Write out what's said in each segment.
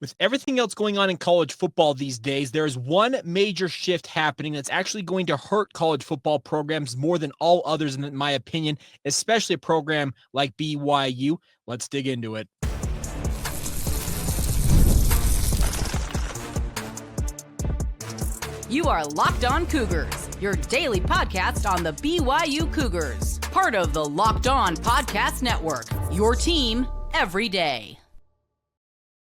With everything else going on in college football these days, there is one major shift happening that's actually going to hurt college football programs more than all others, in my opinion, especially a program like BYU. Let's dig into it. You are Locked On Cougars, your daily podcast on the BYU Cougars, part of the Locked On Podcast Network, your team every day.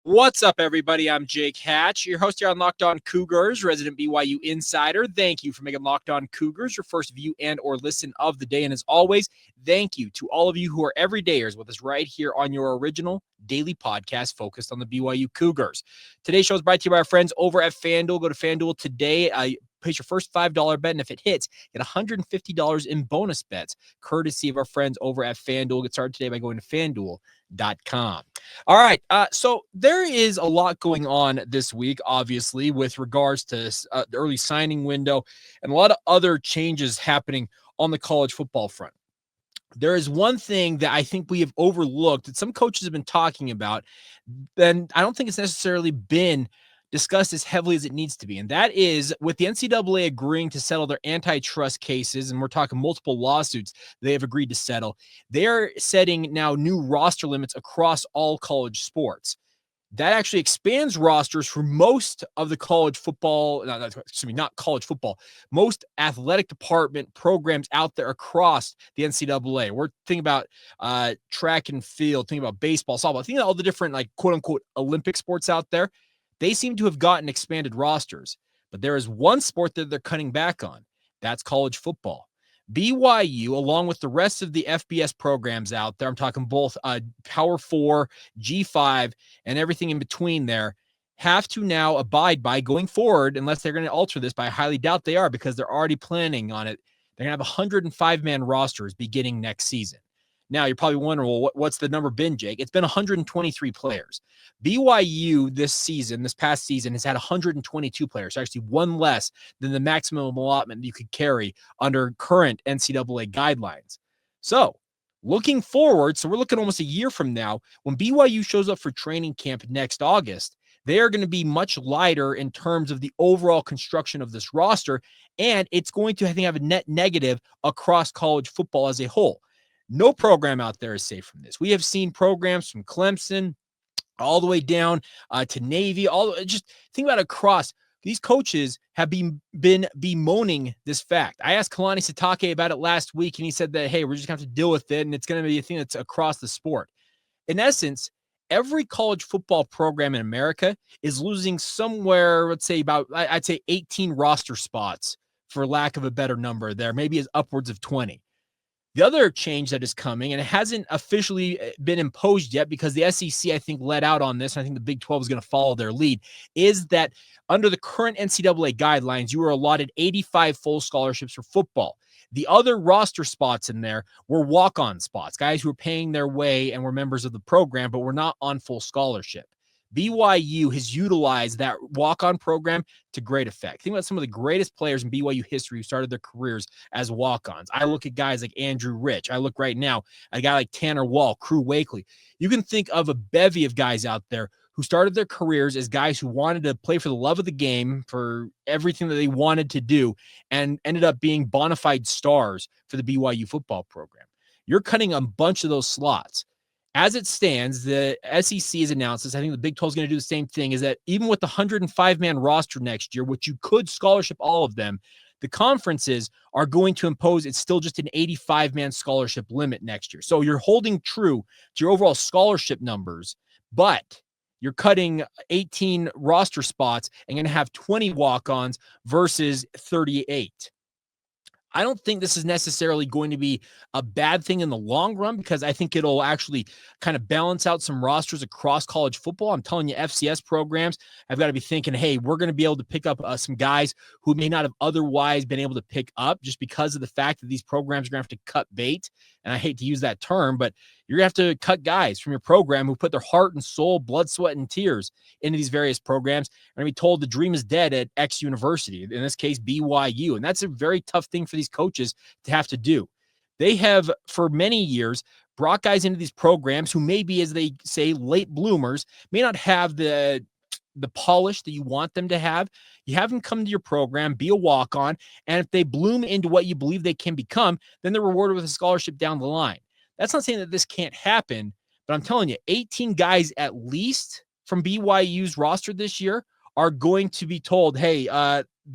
What's up, everybody? I'm Jake Hatch, your host here on Locked On Cougars, resident BYU insider. Thank you for making Locked On Cougars your first view and or listen of the day. And as always, thank you to all of you who are everydayers with us right here on your original daily podcast focused on the BYU Cougars. Today's show is brought to you by our friends over at FanDuel. Go to FanDuel today. Place your first $5 bet, and if it hits, get $150 in bonus bets, courtesy of our friends over at FanDuel. Get started today by going to FanDuel.com. All right, so there is a lot going on this week, obviously, with regards to the early signing window and a lot of other changes happening on the college football front. There is one thing that I think we have overlooked that some coaches have been talking about, and I don't think it's necessarily been discussed as heavily as it needs to be. And that is with the NCAA agreeing to settle their antitrust cases, and we're talking multiple lawsuits they have agreed to settle. They're setting now new roster limits across all college sports. That actually expands rosters for most of the college football, not college football, most athletic department programs out there across the NCAA. We're thinking about track and field, thinking about baseball, softball, thinking about all the different, like, quote unquote, Olympic sports out there. They seem to have gotten expanded rosters, but there is one sport that they're cutting back on. That's college football. BYU, along with the rest of the FBS programs out there, I'm talking both Power 4, G5, and everything in between there, have to now abide by going forward, unless they're going to alter this, but I highly doubt they are because they're already planning on it. They're going to have 105-man rosters beginning next season. Now, you're probably wondering, well, what's the number been, Jake? It's been 123 players. BYU this past season, has had 122 players, actually one less than the maximum allotment you could carry under current NCAA guidelines. So, looking forward, so we're looking almost a year from now, when BYU shows up for training camp next August, they are going to be much lighter in terms of the overall construction of this roster, and it's going to, I think, have a net negative across college football as a whole. No program out there is safe from this. We have seen programs from Clemson all the way down to Navy. Just think about it across. These coaches have been bemoaning this fact. I asked Kalani Sitake about it last week, and he said that, hey, we're just going to have to deal with it, and it's going to be a thing that's across the sport. In essence, every college football program in America is losing somewhere, let's say I'd say 18 roster spots, for lack of a better number there, maybe as upwards of 20. The other change that is coming, and it hasn't officially been imposed yet because the SEC, I think, let out on this, and I think the Big 12 is going to follow their lead, is that under the current NCAA guidelines, you were allotted 85 full scholarships for football. The other roster spots in there were walk-on spots, guys who were paying their way and were members of the program, but were not on full scholarship. BYU has utilized that walk-on program to great effect. Think about some of the greatest players in BYU history who started their careers as walk-ons. I look at guys like Andrew Rich. I look right now at a guy like Tanner Wall, Crew Wakely. You can think of a bevy of guys out there who started their careers as guys who wanted to play for the love of the game, for everything that they wanted to do, and ended up being bona fide stars for the BYU football program. You're cutting a bunch of those slots. As it stands, the SEC has announced this. I think the Big 12 is going to do the same thing, is that even with the 105-man roster next year, which you could scholarship all of them, the conferences are going to impose, it's still just an 85-man scholarship limit next year. So you're holding true to your overall scholarship numbers, but you're cutting 18 roster spots and going to have 20 walk-ons versus 38. I don't think this is necessarily going to be a bad thing in the long run, because I think it'll actually kind of balance out some rosters across college football. I'm telling you, FCS programs have got to be thinking, hey, we're going to be able to pick up some guys who may not have otherwise been able to pick up, just because of the fact that these programs are going to have to cut bait. And I hate to use that term, but you're going to have to cut guys from your program who put their heart and soul, blood, sweat, and tears into these various programs. And be told the dream is dead at X university, in this case, BYU. And that's a very tough thing for these coaches to have to do. They have, for many years, brought guys into these programs who may be, as they say, late bloomers, may not have the the polish that you want them to have. You have them come to your program, be a walk-on, and if they bloom into what you believe they can become, then they're rewarded with a scholarship down the line. That's not saying that this can't happen, but I'm telling you, 18 guys at least from BYU's roster this year are going to be told, hey,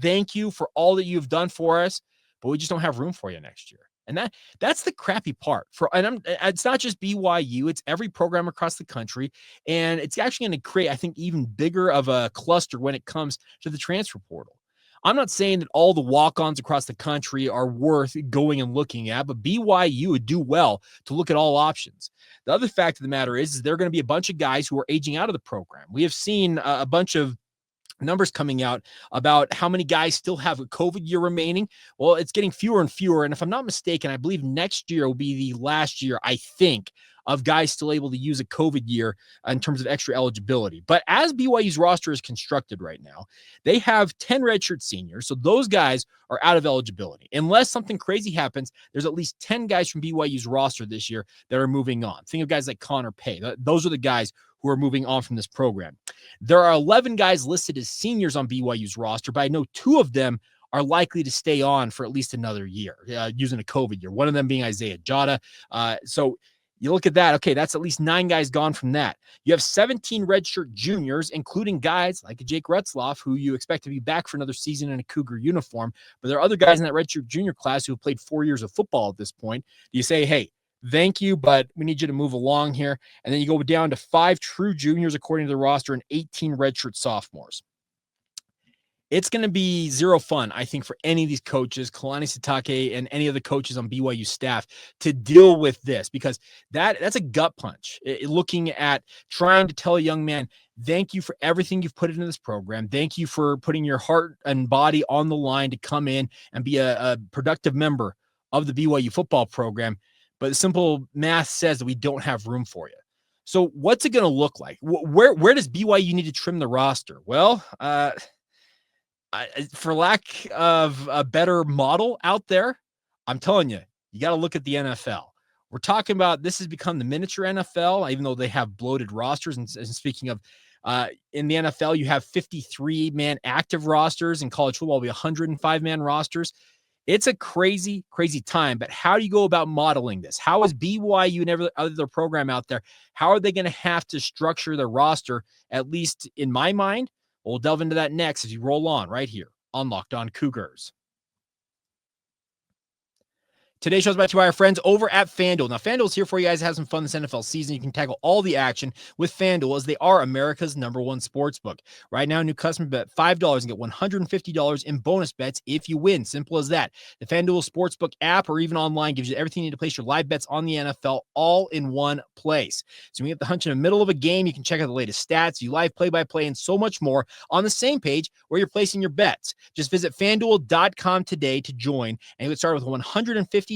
thank you for all that you've done for us, but we just don't have room for you next year. And that's the crappy part. It's not just BYU, it's every program across the country. And it's actually going to create, I think, even bigger of a cluster when it comes to the transfer portal. I'm not saying that all the walk-ons across the country are worth going and looking at, but BYU would do well to look at all options. The other fact of the matter is there are going to be a bunch of guys who are aging out of the program. We have seen a bunch of numbers coming out about how many guys still have a COVID year remaining. Well, it's getting fewer and fewer. And if I'm not mistaken, I believe next year will be the last year, I think, of guys still able to use a COVID year in terms of extra eligibility. But as BYU's roster is constructed right now, they have 10 redshirt seniors. So those guys are out of eligibility. Unless something crazy happens, there's at least 10 guys from BYU's roster this year that are moving on. Think of guys like Connor Pay. Those are the guys who are moving on from this program. There are 11 guys listed as seniors on BYU's roster, but I know 2 of them are likely to stay on for at least another year, using a COVID year, one of them being Isaiah Jota. So you look at that, okay, that's at least 9 guys gone from that. You have 17 redshirt juniors, including guys like Jake Retzloff, who you expect to be back for another season in a Cougar uniform. But there are other guys in that redshirt junior class who have played 4 years of football at this point. You say, hey, thank you, but we need you to move along here. And then you go down to 5 true juniors according to the roster and 18 redshirt sophomores. It's going to be zero fun, I think, for any of these coaches, Kalani Sitake and any of the coaches on BYU staff, to deal with this, because that's a gut punch. Looking at trying to tell a young man, thank you for everything you've put into this program. Thank you for putting your heart and body on the line to come in and be a productive member of the BYU football program. But the simple math says that we don't have room for you. So what's it going to look like? Where does BYU need to trim the roster? Well, for lack of a better model out there, I'm telling you, you got to look at the NFL. We're talking about this has become the miniature NFL, even though they have bloated rosters. And speaking of, in the NFL, you have 53-man active rosters. In college football, will be 105-man rosters. It's a crazy, crazy time. But how do you go about modeling this? How is BYU and every other program out there, how are they going to have to structure their roster, at least in my mind? We'll delve into that next as you roll on right here on Locked On Cougars. Today's show is brought to you by our friends over at FanDuel. Now, FanDuel's here for you guys to have some fun this NFL season. You can tackle all the action with FanDuel, as they are America's #1 sportsbook. Right now, new customers bet $5 and get $150 in bonus bets if you win. Simple as that. The FanDuel Sportsbook app or even online gives you everything you need to place your live bets on the NFL all in one place. So when you get the hunch in the middle of a game, you can check out the latest stats, you live play-by-play, and so much more on the same page where you're placing your bets. Just visit FanDuel.com today to join, and you get started with $150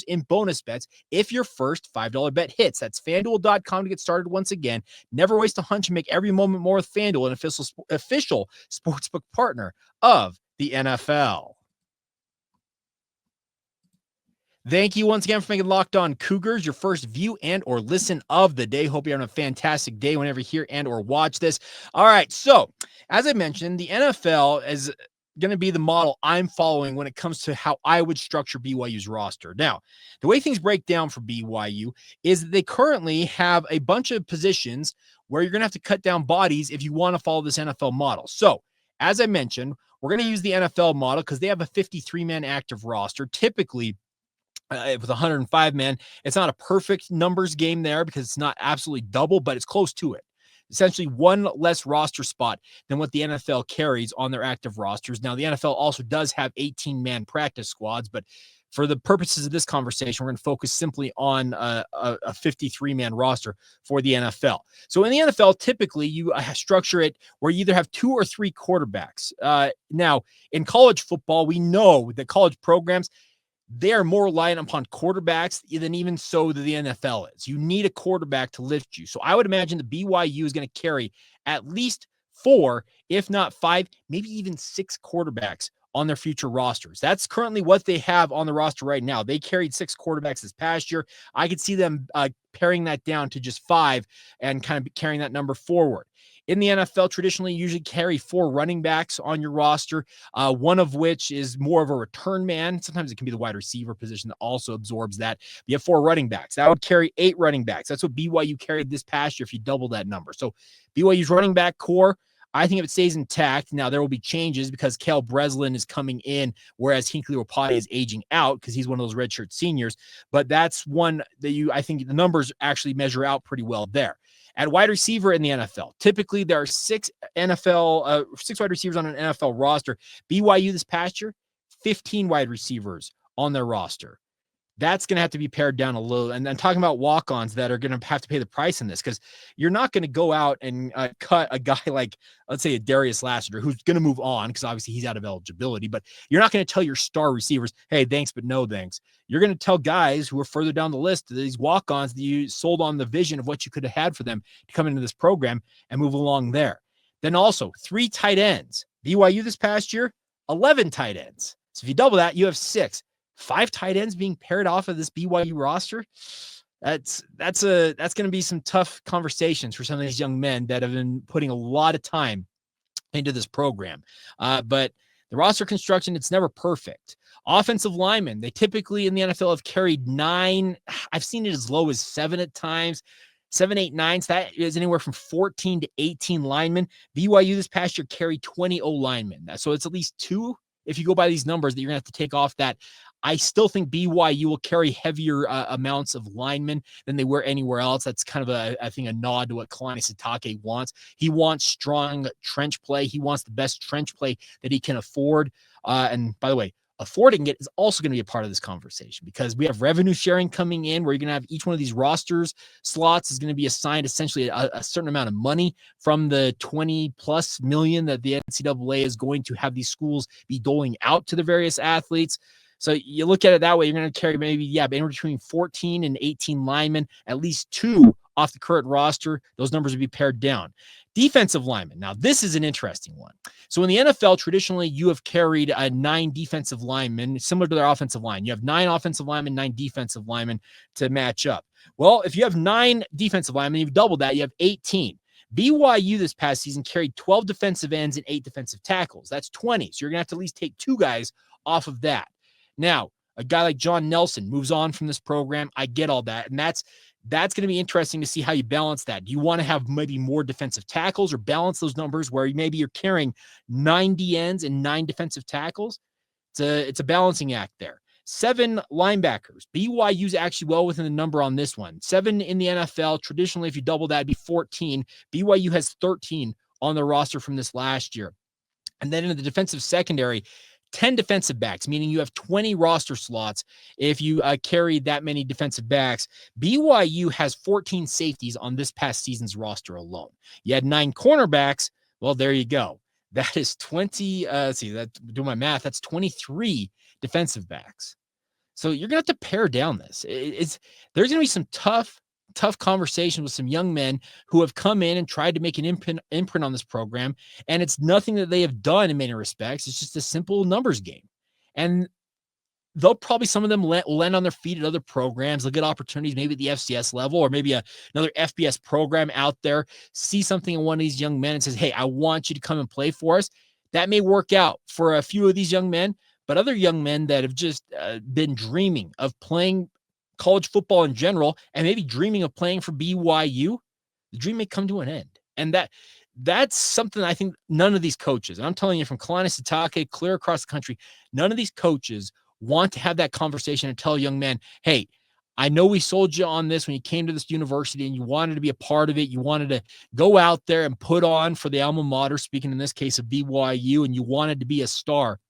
in bonus bets if your first $5 bet hits. That's FanDuel.com to get started once again. Never waste a hunch and make every moment more with FanDuel, an official sportsbook partner of the NFL. Thank you once again for making Locked On Cougars your first view and or listen of the day. Hope you're having a fantastic day whenever you hear and or watch this. All right, so as I mentioned, the NFL is going to be the model I'm following when it comes to how I would structure BYU's roster. Now, the way things break down for BYU is that they currently have a bunch of positions where you're going to have to cut down bodies if you want to follow this NFL model. So, as I mentioned, we're going to use the NFL model because they have a 53-man active roster. Typically, with 105-man, it's not a perfect numbers game there because it's not absolutely double, but it's close to it. Essentially one less roster spot than what the NFL carries on their active rosters. Now, the NFL also does have 18-man practice squads, but for the purposes of this conversation, we're going to focus simply on a 53-man roster for the NFL. So in the NFL, typically you structure it where you either have 2 or 3 quarterbacks. Now, in college football, we know that college programs, they are more reliant upon quarterbacks than even so the NFL is. You need a quarterback to lift you. So I would imagine the BYU is going to carry at least 4, if not 5, maybe even 6 quarterbacks on their future rosters. That's currently what they have on the roster right now. They carried 6 quarterbacks this past year. I could see them paring that down to just 5 and kind of carrying that number forward. In the NFL, traditionally, you usually carry 4 running backs on your roster, one of which is more of a return man. Sometimes it can be the wide receiver position that also absorbs that. You have 4 running backs. That would carry 8 running backs. That's what BYU carried this past year if you double that number. So BYU's running back core, I think if it stays intact, now there will be changes because Kale Breslin is coming in, whereas Hinkley Wapati is aging out because he's one of those redshirt seniors. But that's one that I think the numbers actually measure out pretty well there. At wide receiver in the NFL, typically there are 6 wide receivers on an NFL roster. BYU this past year, 15 wide receivers on their roster. That's going to have to be pared down a little. And then talking about walk-ons that are going to have to pay the price in this, because you're not going to go out and cut a guy like, let's say, a Darius Lassiter, who's going to move on because obviously he's out of eligibility. But you're not going to tell your star receivers, hey, thanks, but no thanks. You're going to tell guys who are further down the list, these walk-ons that you sold on the vision of what you could have had for them to come into this program and move along there. Then also 3 tight ends. BYU this past year, 11 tight ends. So if you double that, you have 6. 5 tight ends being paired off of this BYU roster. That's going to be some tough conversations for some of these young men that have been putting a lot of time into this program. But the roster construction, it's never perfect. Offensive linemen, they typically in the NFL have carried 9. I've seen it as low as 7 at times. 7, 8, 9. So that is anywhere from 14 to 18 linemen. BYU this past year carried 20 O-linemen. So it's at least 2, if you go by these numbers, that you're going to have to take off that. I still think BYU will carry heavier amounts of linemen than they were anywhere else. That's kind of I think a nod to what Kalani Sitake wants. He wants strong trench play. He wants the best trench play that he can afford. And by the way, affording it is also going to be a part of this conversation because we have revenue sharing coming in where you're going to have each one of these rosters slots is going to be assigned essentially a certain amount of money from the 20 plus million that the NCAA is going to have these schools be doling out to the various athletes. So you look at it that way, you're going to carry maybe, in between 14 and 18 linemen, at least 2 off the current roster. Those numbers would be pared down. Defensive linemen. Now, this is an interesting one. So in the NFL, traditionally, you have carried 9 defensive linemen, similar to their offensive line. You have 9 offensive linemen, 9 defensive linemen to match up. Well, if you have 9 defensive linemen, you've doubled that, you have 18. BYU this past season carried 12 defensive ends and 8 defensive tackles. That's 20. So you're going to have to at least take 2 guys off of that. Now, a guy like John Nelson moves on from this program. I get all that. And that's going to be interesting to see how you balance that. Do you want to have maybe more defensive tackles or balance those numbers where maybe you're carrying 9 DNs and 9 defensive tackles? It's a balancing act there. 7 linebackers. BYU's actually well within the number on this one. 7 in the NFL. Traditionally, if you double that, it'd be 14. BYU has 13 on the roster from this last year. And then in the defensive secondary, 10 defensive backs, meaning you have 20 roster slots if you carry that many defensive backs. BYU has 14 safeties on this past season's roster alone. You had 9 cornerbacks. Well, there you go. That is 20. Do my math. That's 23 defensive backs. So you're going to have to pare down this. There's going to be some tough conversation with some young men who have come in and tried to make an imprint on this program. And it's nothing that they have done in many respects. It's just a simple numbers game. And they'll probably, some of them land on their feet at other programs. They'll get opportunities, maybe at the FCS level or maybe another FBS program out there, see something in one of these young men and says, hey, I want you to come and play for us. That may work out for a few of these young men, but other young men that have just been dreaming of playing college football in general, and maybe dreaming of playing for BYU, the dream may come to an end. And that's something I think none of these coaches, and I'm telling you from Kalani Sitake clear across the country, none of these coaches want to have that conversation and tell a young man, hey, I know we sold you on this when you came to this university and you wanted to be a part of it. You wanted to go out there and put on for the alma mater, speaking in this case of BYU, and you wanted to be a star,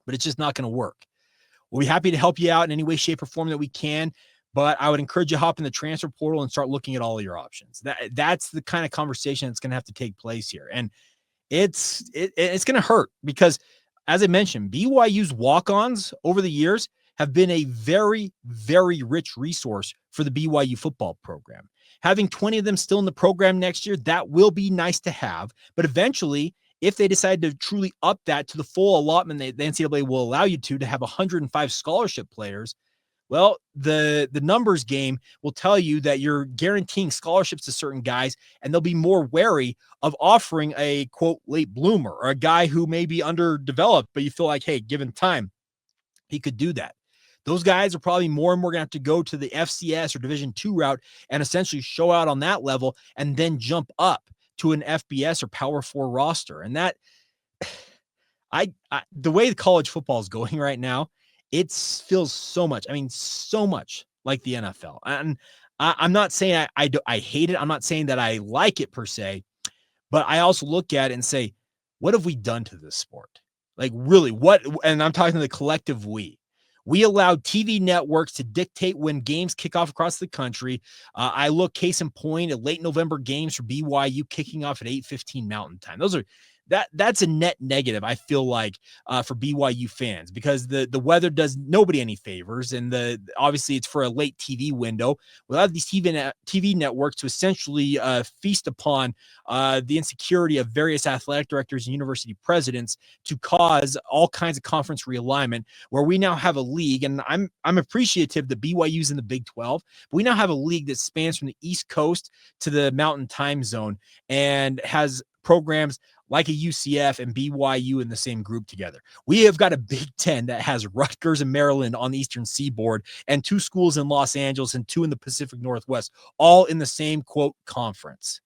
but it's just not going to work. We'll be happy to help you out in any way, shape, or form that we can, but I would encourage you to hop in the transfer portal and start looking at all of your options. That's the kind of conversation that's going to have to take place here. And it's going to hurt because, as I mentioned, BYU's walk-ons over the years have been a very, very rich resource for the BYU football program. Having 20 of them still in the program next year, that will be nice to have, but eventually, if they decide to truly up that to the full allotment the NCAA will allow you to have 105 scholarship players, Well, the numbers game will tell you that you're guaranteeing scholarships to certain guys, and they'll be more wary of offering a quote late bloomer or a guy who may be underdeveloped, but you feel like, hey, given time, he could do that. Those guys are probably more and more going to have to go to the FCS or Division II route and essentially show out on that level and then jump up to an FBS or Power 4 roster. And that the way the college football is going right now, it feels so much. I mean, so much like the NFL. And I'm not saying I hate it. I'm not saying that I like it per se, but I also look at it and say, what have we done to this sport? Like, really, what? And I'm talking to the collective we. We allowed TV networks to dictate when games kick off across the country. I look case in point at late November games for BYU kicking off at 8:15 Mountain Time. That's a net negative, I feel like, for BYU fans, because the weather does nobody any favors, and obviously it's for a late TV window. We'll have these TV networks to essentially feast upon the insecurity of various athletic directors and university presidents to cause all kinds of conference realignment, where we now have a league, and I'm appreciative that BYU's in the Big 12, but we now have a league that spans from the East Coast to the Mountain Time Zone and has programs like a UCF and BYU in the same group together. We have got a Big Ten that has Rutgers and Maryland on the Eastern Seaboard and 2 schools in Los Angeles and 2 in the Pacific Northwest, all in the same, quote, conference.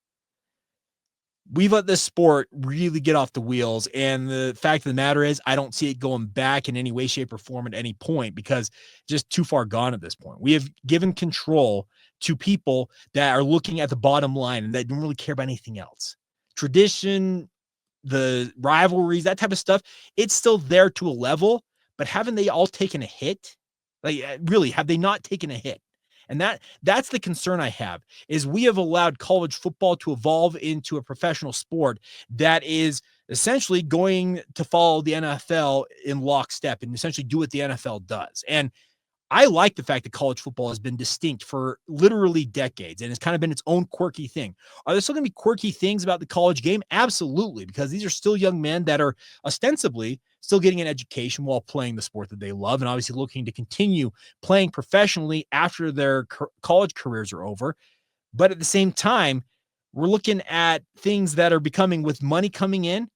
We've let this sport really get off the wheels. And the fact of the matter is, I don't see it going back in any way, shape, or form at any point, because just too far gone at this point. We have given control to people that are looking at the bottom line and that don't really care about anything else. Tradition, the rivalries, that type of stuff, it's still there to a level, but haven't they all taken a hit? Like, really, have they not taken a hit? And that's the concern I have, is we have allowed college football to evolve into a professional sport that is essentially going to follow the NFL in lockstep and essentially do what the NFL does. And I like the fact that college football has been distinct for literally decades and it's kind of been its own quirky thing. Are there still going to be quirky things about the college game? Absolutely, because these are still young men that are ostensibly still getting an education while playing the sport that they love and obviously looking to continue playing professionally after their college careers are over. But at the same time, we're looking at things that are becoming, with money coming in,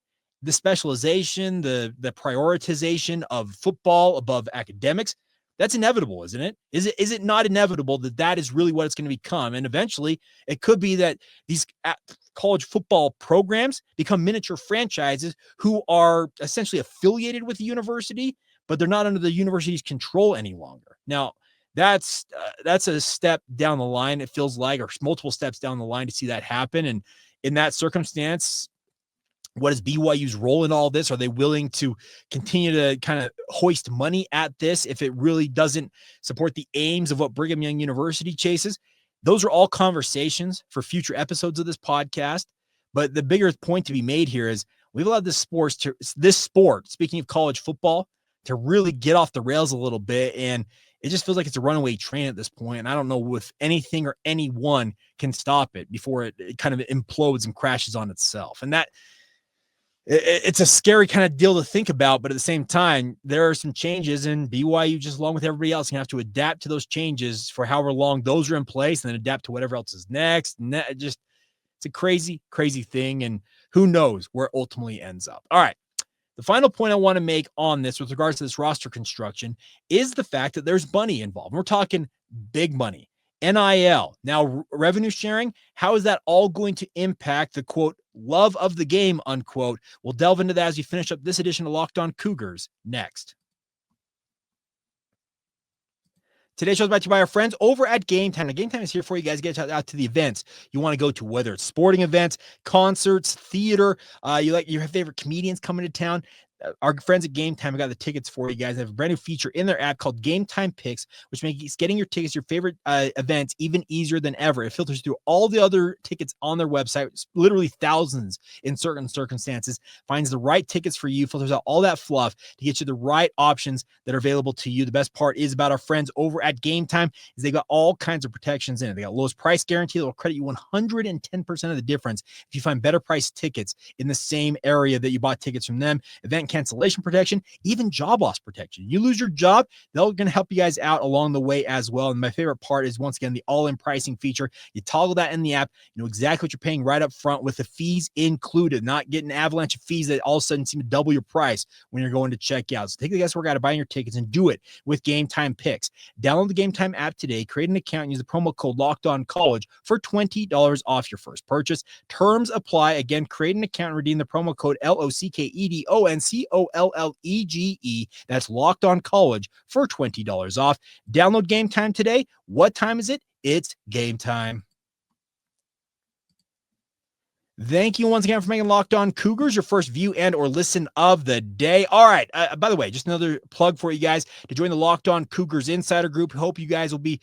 the specialization, the prioritization of football above academics. That's inevitable, isn't it? Is it not inevitable that is really what it's going to become? And eventually it could be that these college football programs become miniature franchises who are essentially affiliated with the university, but they're not under the university's control any longer. Now, that's a step down the line, it feels like, or multiple steps down the line to see that happen. And in that circumstance, what is BYU's role in all this? Are they willing to continue to kind of hoist money at this if it really doesn't support the aims of what Brigham Young University chases? Those are all conversations for future episodes of this podcast. But the bigger point to be made here is we've allowed this sport, speaking of college football, to really get off the rails a little bit. And it just feels like it's a runaway train at this point. And I don't know if anything or anyone can stop it before it kind of implodes and crashes on itself. And it's a scary kind of deal to think about, but at the same time, there are some changes, and BYU, just along with everybody else, can have to adapt to those changes for however long those are in place, and then adapt to whatever else is next. And it's a crazy, crazy thing, and who knows where it ultimately ends up. All right. The final point I want to make on this with regards to this roster construction is the fact that there's money involved. We're talking big money. NIL. Now, revenue sharing, how is that all going to impact the, quote, love of the game, unquote? We'll delve into that as we finish up this edition of Locked On Cougars next. Today's show is brought to you by our friends over at Game Time. Now, Game Time is here for you guys to get out to the events you want to go to, whether it's sporting events, concerts, theater, you like your favorite comedians coming to town. Our friends at Game Time have got the tickets for you guys. They have a brand new feature in their app called Game Time Picks, which makes getting your tickets, your favorite events, even easier than ever. It filters through all the other tickets on their website, literally thousands in certain circumstances, finds the right tickets for you, filters out all that fluff to get you the right options that are available to you. The best part is about our friends over at Game Time is they got all kinds of protections in it. They got lowest price guarantee that will credit you 110% of the difference if you find better priced tickets in the same area that you bought tickets from them. Event cancellation protection, even job loss protection. You lose your job, they're going to help you guys out along the way as well. And my favorite part is, once again, the all-in pricing feature. You toggle that in the app, you know exactly what you're paying right up front with the fees included, not getting an avalanche of fees that all of a sudden seem to double your price when you're going to check out. So take the guesswork out of buying your tickets and do it with Game Time Picks. Download the Game Time app today, create an account, and use the promo code LOCKEDONCollege for $20 off your first purchase. Terms apply. Again, create an account and redeem the promo code LOCKEDONCOLLEGE. That's Locked On College for $20 off. Download Game Time today. What time is it? It's game time. Thank you once again for making Locked On Cougars your first view and or listen of the day. All right. By the way, just another plug for you guys to join the Locked On Cougars Insider Group. Hope you guys will be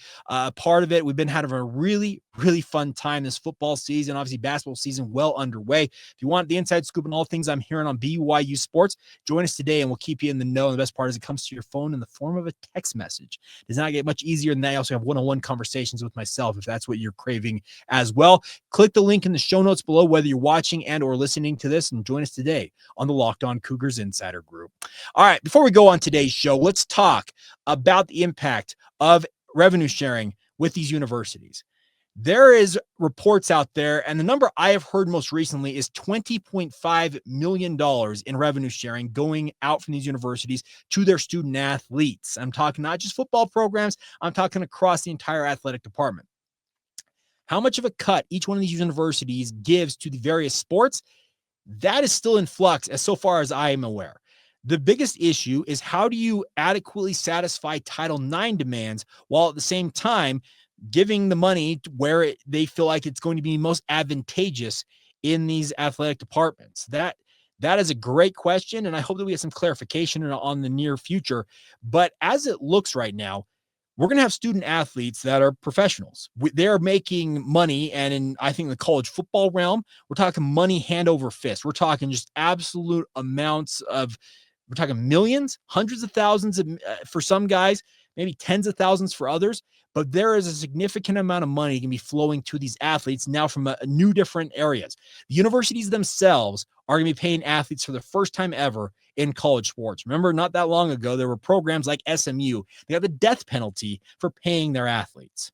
part of it. We've been having a really fun time this football season. Obviously, basketball season well underway. If you want the inside scoop and all things I'm hearing on BYU Sports, join us today and we'll keep you in the know. And the best part is it comes to your phone in the form of a text message. It does not get much easier than that. I also have one-on-one conversations with myself if that's what you're craving as well. Click the link in the show notes below, whether you're watching and or listening to this, and join us today on the Locked On Cougars Insider Group. All right, before we go on today's show, let's talk about the impact of revenue sharing with these universities. There is reports out there, and the number I have heard most recently is $20.5 million in revenue sharing going out from these universities to their student athletes. I'm talking not just football programs, I'm talking across the entire athletic department. How much of a cut each one of these universities gives to the various sports, that is still in flux as so far as I am aware. The biggest issue is, how do you adequately satisfy Title IX demands while at the same time giving the money where they feel like it's going to be most advantageous in these athletic departments? That is a great question, and I hope that we get some clarification on the near future. But as it looks right now, we're going to have student athletes that are professionals. They're making money, and I think in the college football realm, we're talking money hand over fist. We're talking just absolute amounts of, we're talking millions, hundreds of thousands for some guys, maybe tens of thousands for others. But there is a significant amount of money going to be flowing to these athletes now from new different areas. The universities themselves are going to be paying athletes for the first time ever in college sports. Remember, not that long ago, there were programs like SMU. They have the death penalty for paying their athletes.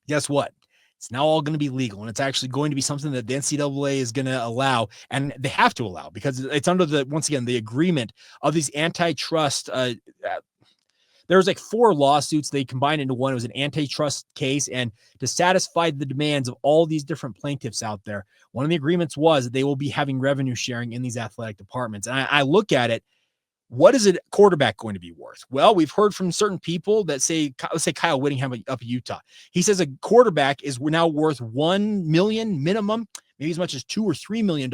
Guess what? It's now all going to be legal, and it's actually going to be something that the NCAA is going to allow, and they have to allow, because it's under the, once again, the agreement of these antitrust. There was like 4 lawsuits. They combined into one. It was an antitrust case, and to satisfy the demands of all these different plaintiffs out there, one of the agreements was that they will be having revenue sharing in these athletic departments. And I look at it, what is a quarterback going to be worth? Well, we've heard from certain people that say, let's say Kyle Whittingham up in Utah. He says a quarterback is now worth $1 million minimum, maybe as much as $2 or $3 million,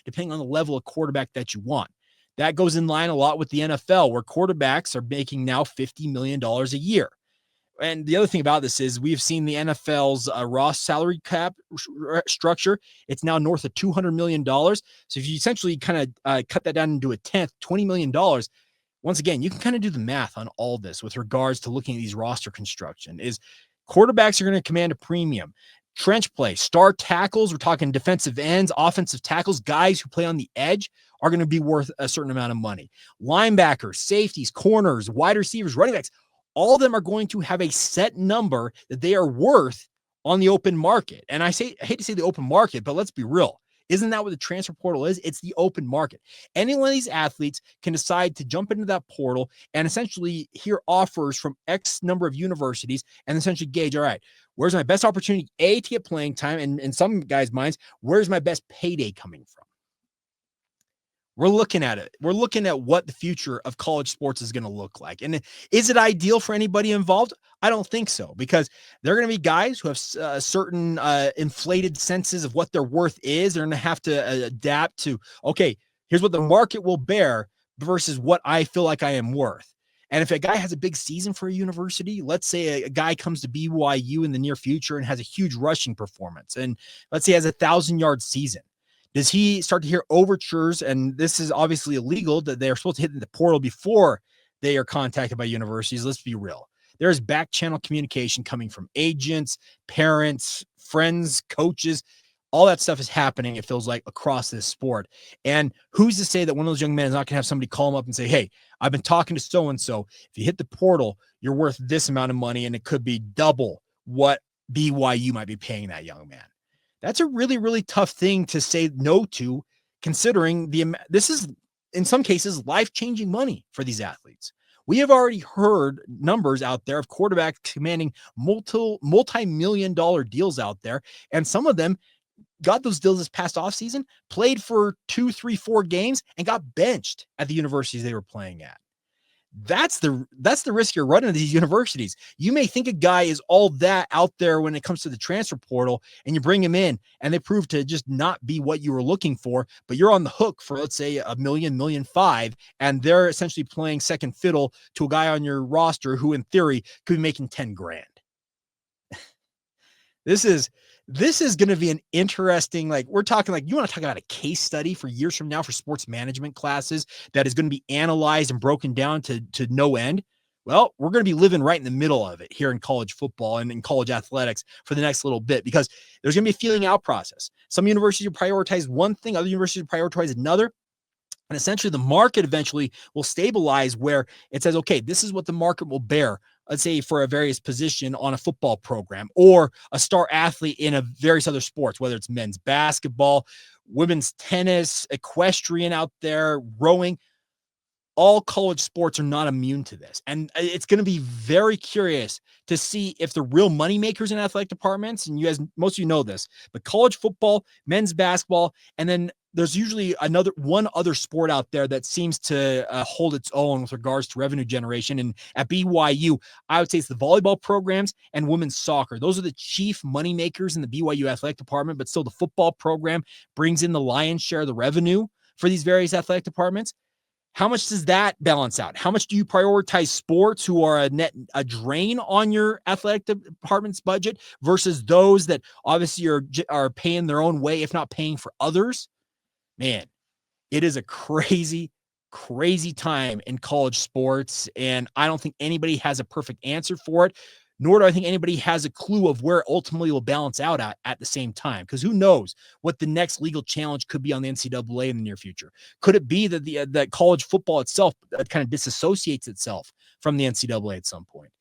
depending on the level of quarterback that you want. That goes in line a lot with the NFL, where quarterbacks are making now $50 million a year. And the other thing about this is, we've seen the NFL's raw salary cap structure. It's now north of $200 million. So if you essentially kind of cut that down into a tenth, $20 million, once again, you can kind of do the math on all this with regards to looking at these roster construction. Is quarterbacks are going to command a premium. Trench play, star tackles, we're talking defensive ends, offensive tackles, guys who play on the edge are going to be worth a certain amount of money. Linebackers, safeties, corners, wide receivers, running backs, all of them are going to have a set number that they are worth on the open market. And I hate to say the open market, but let's be real. Isn't that what the transfer portal is? It's the open market. Any one of these athletes can decide to jump into that portal and essentially hear offers from X number of universities and essentially gauge, all right, where's my best opportunity, A, to get playing time, and in some guys' minds, where's my best payday coming from? We're looking at it. We're looking at what the future of college sports is going to look like. And is it ideal for anybody involved? I don't think so, because there are going to be guys who have certain inflated senses of what their worth is. They're going to have to adapt to, okay, here's what the market will bear versus what I feel like I am worth. And if a guy has a big season for a university, let's say a guy comes to BYU in the near future and has a huge rushing performance, and let's say he has a 1,000-yard season. Does he start to hear overtures? And this is obviously illegal, that they're supposed to hit the portal before they are contacted by universities. Let's be real. There's back channel communication coming from agents, parents, friends, coaches, All that stuff is happening, it feels like, across this sport. And who's to say that one of those young men is not going to have somebody call him up and say, hey, I've been talking to so-and-so. If you hit the portal, you're worth this amount of money, and it could be double what BYU might be paying that young man. That's a really, really tough thing to say no to, considering this is, in some cases, life-changing money for these athletes. We have already heard numbers out there of quarterbacks commanding multi-million dollar deals out there, and some of them got those deals this past offseason, played for 2, 3, 4 games, and got benched at the universities they were playing at. That's the risk you're running at these universities. You may think a guy is all that out there when it comes to the transfer portal, and you bring him in and they prove to just not be what you were looking for, but you're on the hook for, let's say, $1 million, $1.5 million, and they're essentially playing second fiddle to a guy on your roster who in theory could be making 10 grand. This is going to be an interesting, like, we're talking, like, you want to talk about a case study for years from now for sports management classes that is going to be analyzed and broken down to no end. Well, we're going to be living right in the middle of it here in college football and in college athletics for the next little bit, because there's going to be a feeling out process. Some universities will prioritize one thing, other universities will prioritize another. And essentially the market eventually will stabilize where it says, okay, this is what the market will bear, let's say, for a various position on a football program or a star athlete in a various other sports, whether it's men's basketball, women's tennis, equestrian out there, rowing. All college sports are not immune to this. And it's going to be very curious to see if the real money makers in athletic departments, and you guys, most of you know this, but college football, men's basketball, and then there's usually one other sport out there that seems to hold its own with regards to revenue generation. And at BYU, I would say it's the volleyball programs and women's soccer. Those are the chief money makers in the BYU athletic department, but still the football program brings in the lion's share of the revenue for these various athletic departments. How much does that balance out? How much do you prioritize sports who are a drain on your athletic department's budget versus those that obviously are paying their own way, if not paying for others? Man, it is a crazy, crazy time in college sports, and I don't think anybody has a perfect answer for it, nor do I think anybody has a clue of where it ultimately will balance out at the same time, because who knows what the next legal challenge could be on the NCAA in the near future. Could it be that that college football itself kind of disassociates itself from the NCAA at some point?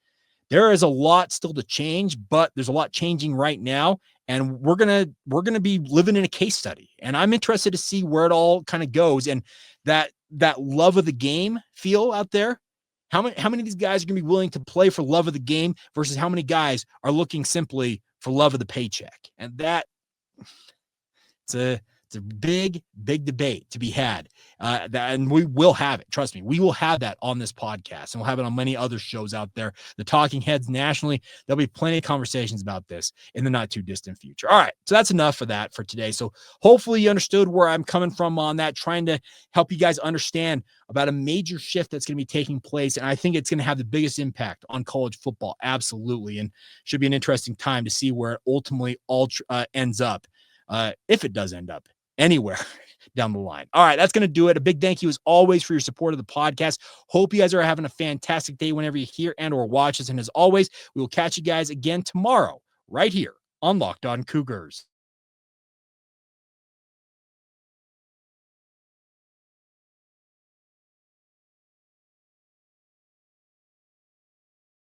There is a lot still to change, but there's a lot changing right now, and we're gonna be living in a case study. And I'm interested to see where it all kind of goes, and that love of the game feel out there. How many of these guys are going to be willing to play for love of the game versus how many guys are looking simply for love of the paycheck? And it's a big, big debate to be had. And we will have it. Trust me, we will have that on this podcast, and we'll have it on many other shows out there. The talking heads nationally, there'll be plenty of conversations about this in the not too distant future. All right. So that's enough for that for today. So hopefully you understood where I'm coming from on that, trying to help you guys understand about a major shift that's going to be taking place. And I think it's going to have the biggest impact on college football. Absolutely. And should be an interesting time to see where it ultimately all ends up. If it does end up anywhere down the line. All right, that's going to do it. A big thank you as always for your support of the podcast. Hope you guys are having a fantastic day whenever you hear and or watch us. And as always, we will catch you guys again tomorrow right here on Locked On Cougars.